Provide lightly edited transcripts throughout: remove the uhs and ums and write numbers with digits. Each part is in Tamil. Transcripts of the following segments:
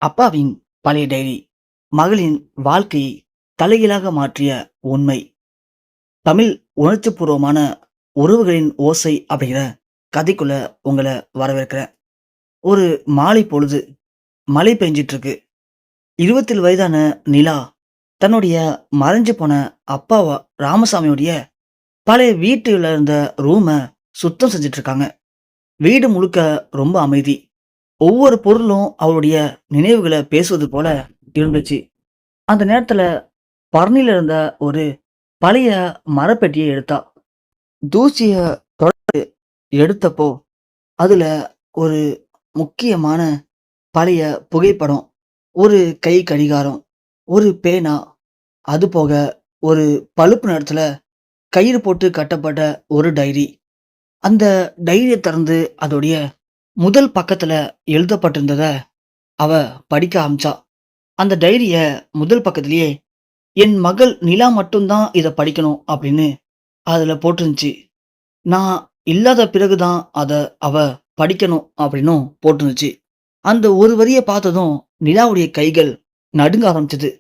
அப்பாவின் பழைய டைரி மகளின் வாழ்க்கையை தலைகீழாக மாற்றிய உண்மை. தமிழ் உணர்ச்சிபூர்வமான உறவுகளின் ஓசை அப்படிங்கிற கதைக்குள்ள உங்களை வரவேற்கிறேன். ஒரு மாலை பொழுது மழை பெஞ்சிட்டு இருக்கு. 27 வயதான நிலா தன்னுடைய மறைஞ்சு போன அப்பாவா ராமசாமியுடைய பழைய வீட்டுல இருந்த ரூமை சுத்தம் செஞ்சுட்டு இருக்காங்க. வீடு முழுக்க ரொம்ப அமைதி. ஒவ்வொரு பொருளும் அவருடைய நினைவுகளை பேசுவது போல இருந்துச்சு. அந்த நேரத்துல பரணில இருந்த ஒரு பழைய மரப்பெட்டியை எடுத்தா. தூசிய எடுத்தப்போ அதுல ஒரு முக்கியமான பழைய புகைப்படம், ஒரு கை கடிகாரம், ஒரு பேனா, அது போக ஒரு பழுப்பு நிறத்துல கயிறு போட்டு கட்டப்பட்ட ஒரு டைரி. அந்த டைரிய திறந்து அதோடைய முதல் பக்கத்துல எழுதப்பட்டிருந்தத அவ படிக்க ஆரம்பிச்சா. அந்த டைரிய முதல் பக்கத்திலேயே என் மகள் நிலா மட்டும் தான் இத படிக்கணும் அப்படின்னு அதுல போட்டிருந்துச்சு. நான் இல்லாத பிறகு தான் அத அவ படிக்கணும் அப்படின்னும் போட்டிருந்துச்சு. அந்த ஒரு வரிய பார்த்ததும் நிலாவுடைய கைகள் நடுங்க ஆரம்பிச்சது.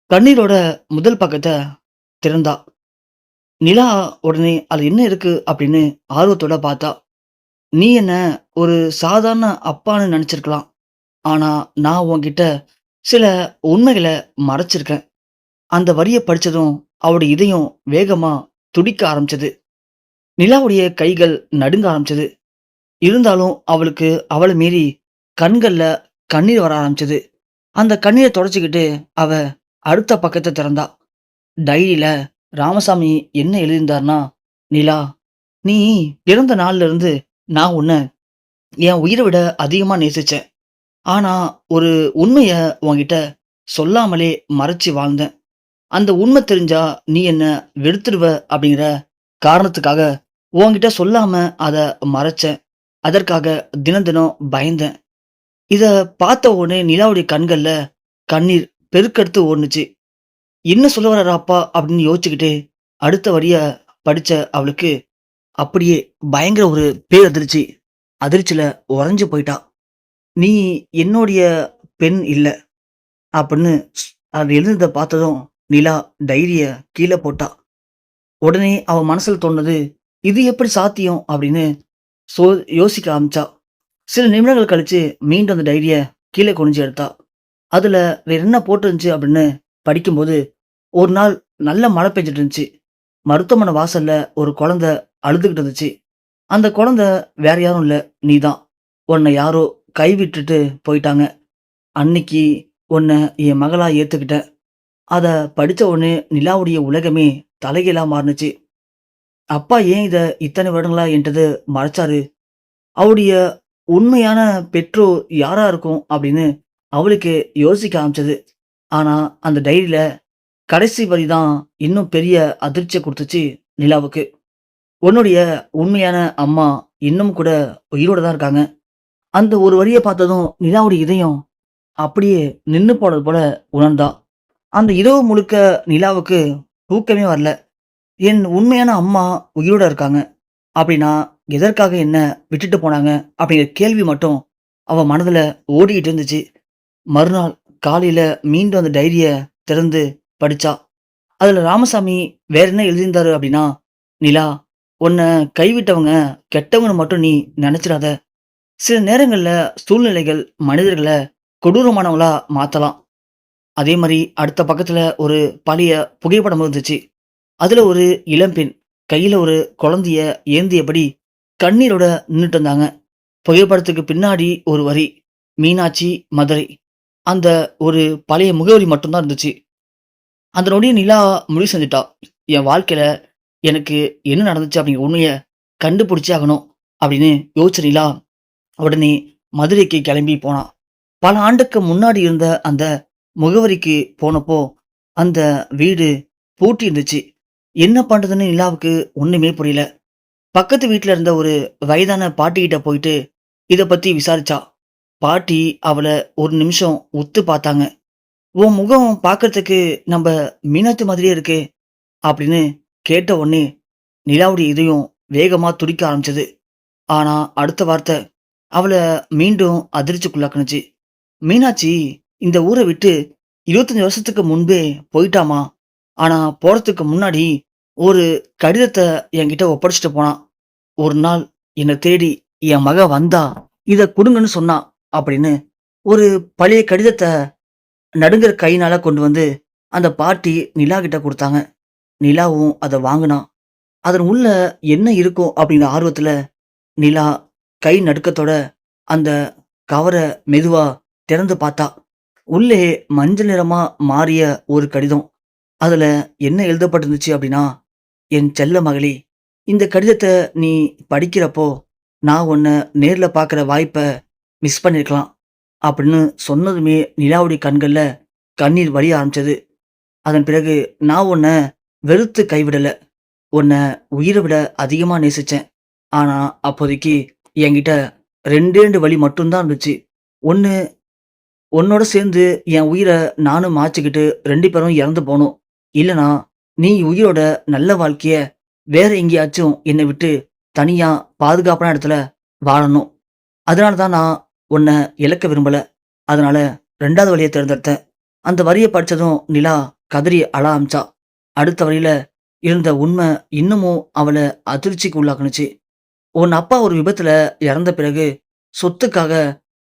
கண்ணீரோட முதல் பக்கத்த திறந்தா. நிலா உடனே அது என்ன இருக்கு அப்படின்னு ஆர்வத்தோட பார்த்தா. "நீ என்ன ஒரு சாதாரண அப்பான்னு நெனச்சிருக்கலாம். ஆனா நான் உன்கிட்ட சில உண்மைகள மறைச்சிருக்கேன்." அந்த வரிய படிச்சதும் அவளுடைய இதயம் வேகமா துடிக்க ஆரம்பிச்சது. நிலாவுடைய கைகள் நடுங்க ஆரம்பிச்சது. இருந்தாலும் அவளுக்கு அவள மீறி கண்கள்ல கண்ணீர் வர ஆரம்பிச்சது. அந்த கண்ணீர தொடச்சுக்கிட்டு அவ அடுத்த பக்கத்த திறந்தா. டைரியில ராமசாமி என்ன எழுதியிருந்தார்னா, "நிலா, நீ பிறந்த நாள்ல இருந்து நான் உன்ன என் உயிர விட அதிகமா நேசிச்சேன். ஆனா ஒரு உண்மைய உன்கிட்ட சொல்லாமலே மறைச்சு வாழ்ந்தேன். அந்த உண்மை தெரிஞ்சா நீ என்ன வெறுத்துடுவ அப்படிங்கிற காரணத்துக்காக உன்கிட்ட சொல்லாம அத மறைச்சேன். அதற்காக தினம் தினம் பயந்தேன்." இத பார்த்த உடனே நிலாவுடைய கண்கள்ல கண்ணீர் பெருக்கெடுத்து ஓடுனுச்சு. "என்ன சொல்ல வர்றாரு அப்பா?" அப்படின்னு யோசிச்சுக்கிட்டு அடுத்த வரிய படிச்ச அவளுக்கு அப்படியே பயங்கர ஒரு பேரதிர்ச்சி. அதிர்ச்சியில உறைஞ்சு போயிட்டா. "நீ என்னுடைய பெண் இல்ல" அப்படின்னு அது எழுதினத பார்த்ததும் நிலா டைரிய கீழ போட்டா. உடனே அவ மனசுல தோணுனது, "இது எப்படி சாத்தியம்?" அப்படின்னு சோ யோசிக்க ஆரம்பிச்சா. சில நிமிடங்கள் கழிச்சு மீண்டும் அந்த டைரிய கீழ குனிஞ்சு எடுத்தா. அதுல வேற என்ன போட்டிருந்துச்சு அப்படின்னு படிக்கும்போது, ஒரு நாள் நல்ல மழை பெஞ்சுட்டு இருந்துச்சு. மருத்துவமனை வாசல்ல ஒரு குழந்தை அழுதுகிட்டு இருந்துச்சு. அந்த குழந்தை வேற யாரும் இல்ல, நீதான். உன்னை யாரோ கைவிட்டுட்டு போயிட்டாங்க. அன்னைக்கு உன்னை என் மகளா ஏத்துக்கிட்டேன். அத படிச்ச உடனே நிலாவுடைய உலகமே தலைகீழா மாறுனுச்சு. அப்பா ஏன் இத இத்தனை வருடங்களா என்கிட்ட மறைச்சாரு? அவருடைய உண்மையான பெற்றோர் யாரா இருக்கும் அப்படின்னு அவளுக்கு யோசிக்க ஆரம்பிச்சது. ஆனா அந்த டைரியில கடைசி வரி தான் இன்னும் பெரிய அதிர்ச்சிய குடுத்துச்சு நிலாவுக்கு. "உன்னுடைய உண்மையான அம்மா இன்னும் கூட உயிரோட தான் இருக்காங்க." அந்த ஒரு வரிய பார்த்ததும் நிலாவுடைய இதயம் அப்படியே நின்னு போனது போல உணர்ந்தா. அந்த இரவு முழுக்க நிலாவுக்கு தூக்கமே வரல. என் உண்மையான அம்மா உயிரோட இருக்காங்க. அப்படின்னா எதற்காக என்ன விட்டுட்டு போனாங்க? அப்படிங்கிற கேள்வி மட்டும் அவ மனதுல ஓடிக்கிட்டு இருந்துச்சு. மறுநாள் காலையில மீண்டும் அந்த டைரிய திறந்து படிச்சா. அதுல ராமசாமி வேற என்ன எழுதியிருந்தாரு அப்படின்னா, "நிலா, உன்ன கைவிட்டவங்க கெட்டவங்கன்னு மட்டும் நீ நெனச்சிடாத. சில நேரங்கள்ல சூழ்நிலைகள் மனிதர்கள கொடூரமானவங்களா மாத்தலாம்." அதே மாரி அடுத்த பக்கத்துல ஒரு பழைய புகைப்படம் இருந்துச்சு. அதுல ஒரு இளம்பெண் கையில ஒரு குழந்தைய ஏந்தியபடி கண்ணீரோட நின்னுட்டு இருந்தாங்க. புகைப்படத்துக்கு பின்னாடி ஒரு வரி, "மீனாட்சி, மதுரை." அந்த ஒரு பழைய முகவரி மட்டும் தான் இருந்துச்சு. அந்த நொடிய நிலா முடிவு செஞ்சுட்டா. என் வாழ்க்கையில எனக்கு என்ன நடந்துச்சு அப்படிங்கிற உண்மைய கண்டுபிடிச்சே ஆகணும் அப்படின்னு யோசிச்ச நிலா, உடனே மதுரைக்கு கிளம்பி போனா. பல ஆண்டுக்கு முன்னாடி இருந்த அந்த முகவரிக்கு போனப்போ, அந்த வீடு பூட்டி இருந்துச்சு. என்ன பண்றதுன்னு நிலாவுக்கு ஒண்ணுமே புரியல. பக்கத்து வீட்ல இருந்த ஒரு வயதான பாட்டிகிட்ட போயிட்டு இத பத்தி விசாரிச்சா. பாட்டி அவள ஒரு நிமிஷம் உத்து பார்த்தாங்க. "உன் முகம் பார்க்கறதுக்கு நம்ப மீனாட்சி மாதிரியே இருக்கே" அப்படின்னு கேட்ட உடனே நிலாவுடைய இதயம் வேகமா துடிக்க ஆரம்பிச்சது. ஆனா அடுத்த வார்த்தை அவள மீண்டும் அதிர்ச்சிக்குள்ளாக்குனுச்சு. மீனாட்சி இந்த ஊரை விட்டு 25 வருஷத்துக்கு முன்பே போயிட்டாமா. ஆனா போறதுக்கு முன்னாடி ஒரு கடிதத்த என்கிட்ட ஒப்படைச்சுட்டு போனான். ஒரு நாள் என்ன தேடி என் மக வந்தா, இத குடுங்கன்னு சொன்னா அப்படின்னு ஒரு பழைய கடிதத்த நடுங்குற கையினால கொண்டு வந்து அந்த பாட்டி நிலா கிட்ட குடுத்தாங்க. நிலாவும் அத வாங்குனா. அதன் உள்ள என்ன இருக்கும் அப்படிங்கிற ஆர்வத்துல நிலா கை நடுக்கத்தோட அந்த கவர மெதுவா திறந்து பார்த்தா. உள்ளே மஞ்சள் நிறமா மாறிய ஒரு கடிதம். அதுல என்ன எழுதப்பட்டிருந்துச்சு அப்படின்னா, "என் செல்ல மகளே, இந்த கடிதத்த நீ படிக்கிறப்போ, நான் உன்ன நேர்ல பார்க்குற வாய்ப்ப மிஸ் பண்ணியிருக்கலாம்." அப்படின்னு சொன்னதுமே நிலாவுடைய கண்கள்ல கண்ணீர் வடிய ஆரம்பிச்சது. அதன் பிறகு, "நான் உன்ன வெறுத்து கைவிடல. உன்ன உயிர விட அதிகமா நேசிச்சேன். ஆனா, அப்போதைக்கு என்கிட்ட 2டே 2 வழி மட்டும் தான் இருந்துச்சு. ஒண்ணு உன்னோட சேர்ந்து என் உயிர நானும் மாச்சுக்கிட்டு 2 பேரும் இறந்து போணும். இல்லன்னா, நீ உயிரோட நல்ல வாழ்க்கைய வேற எங்கேயாச்சும் என்னை விட்டு தனியா பாதுகாப்பான இடத்துல வாழணும். அதனால தான் நான் உன்ன இழக்க விரும்பல. அதனால 2வது வழிய தேர்ந்தெடுத்தேன்." அந்த வரிய படிச்சதும் நிலா கதறி அழ ஆரம்பிச்சா. அடுத்த வரியில இருந்த உண்மை இன்னமும் அவள அதிர்ச்சிக்கு உள்ளாக்குனுச்சு. "உன் அப்பா ஒரு விபத்துல இறந்த பிறகு சொத்துக்காக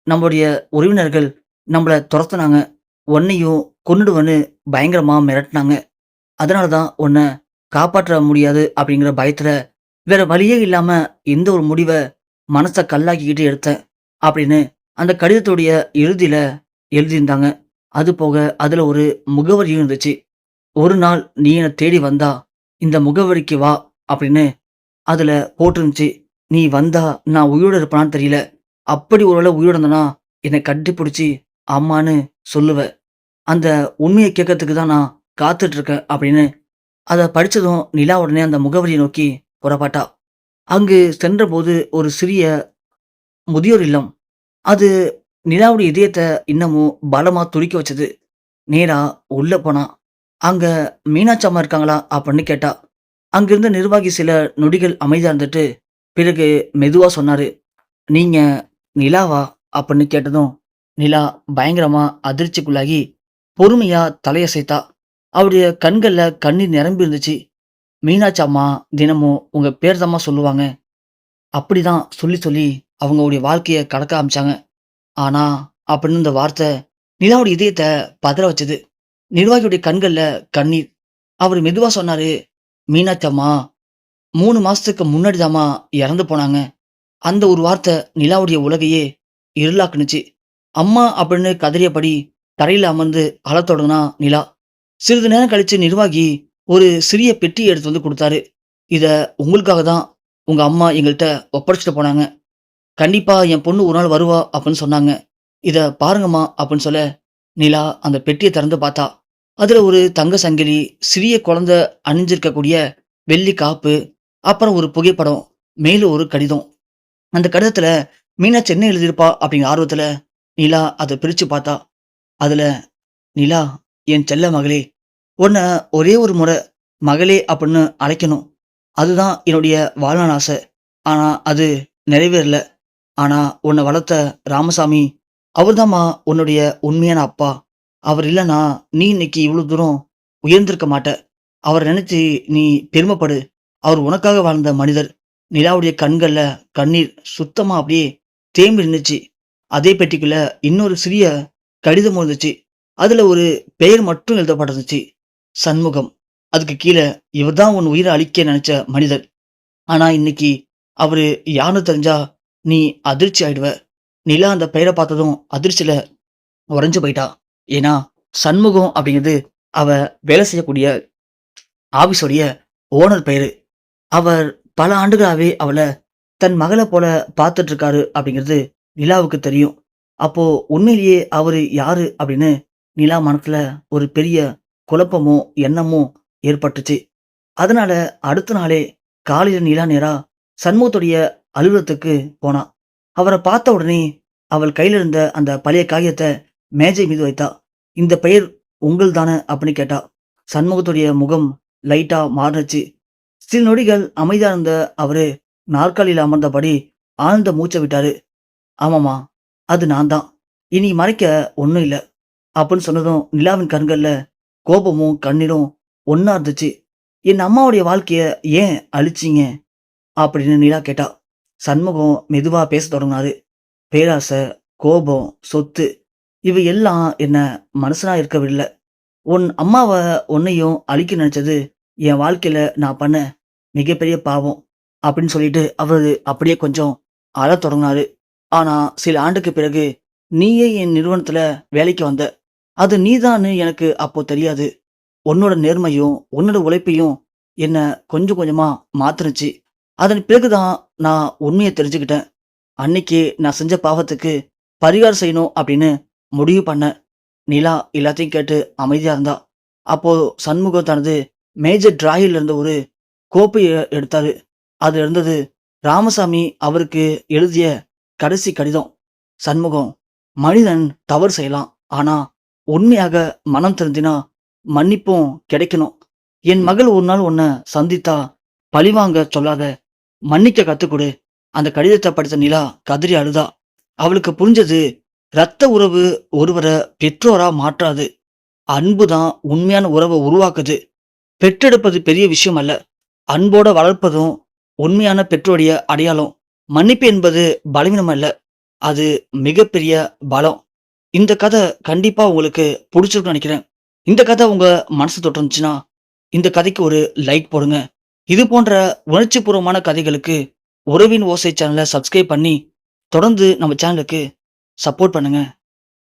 நம்முடைய உறவினர்கள் நம்மள தொரத்துனாங்க. உன்னையும் கொன்னுடுவேன்னு பயங்கரமா மிரட்டுனாங்க. அதனால தான் உன்ன காப்பாற்ற முடியாது அப்படிங்கிற பயத்துல வேற வழியே இல்லாம இந்த ஒரு முடிவ மனச கல்லாக்கிக்கிட்டு எடுத்தேன்." அப்படின்னு அந்த கடிதத்துடைய இறுதியில எழுதியிருந்தாங்க. அது போக அதுல ஒரு முகவரியும் இருந்துச்சு. "ஒரு நாள் நீ என்ன தேடி வந்தா, இந்த முகவரிக்கு வா" அப்படின்னு அதுல போட்டிருந்துச்சு. "நீ வந்தா நான் உயிரோட இருப்பேனான்னு தெரியல. அப்படி ஒருவேளை உயிரோட இருந்தேன்னா, என்னை கட்டிப்புடிச்சு அம்மான்னு சொல்லுவ. அந்த உண்மைய கேட்கறதுக்கு தான் நான் காத்துட்டு இருக்கேன்." அப்படின்னு அத படிச்சதும் நிலா உடனே அந்த முகவரியை நோக்கி புறப்பட்டா. அங்கு சென்றபோது ஒரு சிறிய முதியோர் இல்லம். அது நிலாவுடைய இதயத்த இன்னமும் பலமா துடிக்க வச்சது. நேரா உள்ள போனா. அங்க "மீனாட்சி அம்மா இருக்காங்களா?" அப்படின்னு கேட்டா. அங்கிருந்த நிர்வாகி சில நொடிகள் அமைதியா இருந்துட்டு, பிறகு மெதுவா சொன்னாரு. "நீங்க நிலாவா?" அப்படின்னு கேட்டதும், நிலா பயங்கரமா அதிர்ச்சிக்குள்ளாகி, பொறுமையா தலையசைத்தா. அவருடைய கண்கள்ல கண்ணீர் நிரம்பி இருந்துச்சு. "மீனாட்சி அம்மா தினமும் உங்க பேர் தாம்மா சொல்லுவாங்க." அப்படிதான் சொல்லி சொல்லி அவங்களுடைய வாழ்க்கைய கடக்க ஆரம்பிச்சாங்க. ஆனா, அப்படின்னு இந்த வார்த்தை நிலாவுடைய இதயத்த பதற வச்சது. நிர்வாகியுடைய கண்கள்ல கண்ணீர். அவரு மெதுவா சொன்னாரு, "மீனாட்சி அம்மா 3 மாசத்துக்கு முன்னாடி தாம்மா இறந்து போனாங்க." அந்த ஒரு வார்த்தை நிலாவுடைய உலகையே இருளாக்குனுச்சு. "அம்மா" அப்படின்னு கதறியபடி தரையில அமர்ந்து அழத் தொடங்குனா நிலா. சிறிது நேரம் கழிச்சு நிர்வாகி ஒரு சிறிய பெட்டி எடுத்து வந்து குடுத்தாரு. "இத உங்களுக்காக தான் உங்க அம்மா எங்கள்ட்ட ஒப்படைச்சுட்டு போனாங்க. கண்டிப்பா என் பொண்ணு ஒரு நாள் வருவா" அப்படின்னு சொன்னாங்க. "இத பாருங்கம்மா" அப்படின்னு சொல்ல, நிலா அந்த பெட்டிய திறந்து பார்த்தா. அதுல ஒரு தங்க சங்கிலி, சிறிய குழந்தை அணிஞ்சிருக்கக்கூடிய வெள்ளி காப்பு, அப்புறம் ஒரு புகைப்படம், மேலும் ஒரு கடிதம். அந்த கடிதத்துல மீனாட்சி என்ன எழுதியிருப்பா அப்படிங்கிற ஆர்வத்துல நிலா அத பிரிச்சு பார்த்தா. அதுல, "நிலா, என் செல்ல மகளே, உன்ன ஒரே ஒரு முறை மகளே அப்படின்னு அழைக்கணும். அதுதான் என்னுடைய வாழ்நாள் ஆசை. ஆனா அது நிறைவேறல. ஆனா உன்னை வளர்த்த ராமசாமி, அவர்தாம்மா உன்னுடைய உண்மையான அப்பா. அவர் இல்லன்னா நீ இன்னைக்கு இவ்வளவு தூரம் உயர்ந்திருக்க மாட்ட. அவர நினைச்சு நீ பெருமைப்படு. அவர் உனக்காக வாழ்ந்த மனிதர்." நிலாவுடைய கண்கள்ல கண்ணீர் சுத்தமா அப்படியே தேம்பி நின்னுச்சு. அதே பெட்டிக்குள்ள இன்னொரு சிறிய கடிதமும் இருந்துச்சு. அதுல ஒரு பெயர் மட்டும் எழுதப்பட்டிருந்துச்சு. "சண்முகம்." அதுக்கு கீழ, "இவர்தான் உன் உயிர அழிக்க நினைச்ச மனிதர். ஆனா இன்னைக்கு அவரு யாருன்னு தெரிஞ்சா நீ அதிர்ச்சி ஆயிடுவ." நிலா அந்த பெயர பார்த்ததும் அதிர்ச்சியில உறைஞ்சு போயிட்டா. ஏன்னா, சண்முகம் அப்படிங்கிறது அவ வேலை செய்யக்கூடிய ஆபீஸோடைய ஓனர் பெயரு. அவர் பல ஆண்டுகளாவே அவள தன் மகள போல பார்த்துட்டு இருக்காரு அப்படிங்கிறது நிலாவுக்கு தெரியும். அப்போ உண்மையிலேயே அவரு யாரு அப்படின்னு நிலா மனசுல ஒரு பெரிய குழப்பமும், எண்ணமும் ஏற்பட்டுச்சு. அதனால அடுத்த நாளே காலையில நிலா நேரா சண்முகத்துடைய அலுவலகத்துக்கு போனா. அவர பார்த்த உடனே அவள் கையில இருந்த அந்த பழைய காகிதத்த மேஜை மீது வைத்தா. "இந்த பெயர் உங்கள் தான?" அப்படின்னு கேட்டா. சண்முகத்துடைய முகம் லைட்டா மாறுனுச்சு. சில நொடிகள் அமைதியா இருந்த அவரு நாற்காலியில அமர்ந்தபடி ஆழ்ந்த மூச்ச விட்டாரு. "ஆமாம்மா, அது நான் தான். இனி மறைக்க ஒண்ணும் இல்ல அப்படின்னு சொன்னதும் நிலாவின் கண்கள்ல கோபமும் கண்ணீரும் ஒண்ணா இருந்துச்சு. என் அம்மாவுடைய வாழ்க்கைய ஏன் அழிச்சீங்க அப்படின்னு நிலா கேட்டா. சண்முகம் மெதுவா பேசத் தொடங்குனாரு. பேராசை, கோபம், சொத்து இவை எல்லாம் என்ன மனுஷனா இருக்க விடல. உன் அம்மாவ உன்னையும் அழிக்க நினைச்சது என் வாழ்க்கையில நான் பண்ண மிகப்பெரிய பாவம் அப்படின்னு சொல்லிட்டு அவரு அப்படியே கொஞ்சம் அழத் தொடங்குனாரு. ஆனா சில ஆண்டுக்கு பிறகு நீயே என் நிறுவனத்துல வேலைக்கு வந்த. அது நீதான்னு எனக்கு அப்போ தெரியாது. உன்னோட நேர்மையும் உன்னோட உழைப்பையும் என்ன கொஞ்சம் கொஞ்சமா மாத்துனுச்சு. அதன் பிறகுதான் நான் உண்மையை தெரிஞ்சுக்கிட்டேன். அன்னைக்கு நான் செஞ்ச பாவத்துக்கு பரிகாரம் செய்யணும் அப்படின்னு முடிவு பண்ணேன். நிலா எல்லாத்தையும் கேட்டு அமைதியா இருந்தா. அப்போ சண்முகம் தனது மேஜர் டிராயர்ல இருந்த ஒரு கோப்பைய எடுத்தாரு. அதுல இருந்தது ராமசாமி அவருக்கு எழுதிய கடைசி கடிதம். சண்முகம், மனிதன் தவறு செய்யலாம். ஆனா உண்மையாக மனம் திருந்தினா மன்னிப்பும் கிடைக்கணும். என் மகள் ஒரு நாள் உன்னை சந்தித்தா பழிவாங்க சொல்லாத, மன்னிக்க கத்துக்கொடு. அந்த கடிதத்தை படித்த நிலா கதறி அழுதா. அவளுக்கு புரிஞ்சது, இரத்த உறவு ஒருவரை பெற்றோரா மாற்றாது. அன்புதான் உண்மையான உறவை உருவாக்குது. பெற்றெடுப்பது பெரிய விஷயம் அல்ல. அன்போட வளர்ப்பதும் உண்மையான பெற்றோடைய அடையாளம். மன்னிப்பு என்பது பலவீனம் அல்ல, அது மிகப்பெரிய பலம். இந்த கதை கண்டிப்பா உங்களுக்கு பிடிச்சிருக்குன்னு நினைக்கிறேன். இந்த கதை உங்க மனசு தொட்டுருந்துச்சுன்னா இந்த கதைக்கு ஒரு லைக் போடுங்க. இது போன்ற உணர்ச்சிபூர்வமான கதைகளுக்கு உறவின் ஓசை சேனலை சப்ஸ்கிரைப் பண்ணி தொடர்ந்து நம்ம சேனலுக்கு சப்போர்ட் பண்ணுங்க.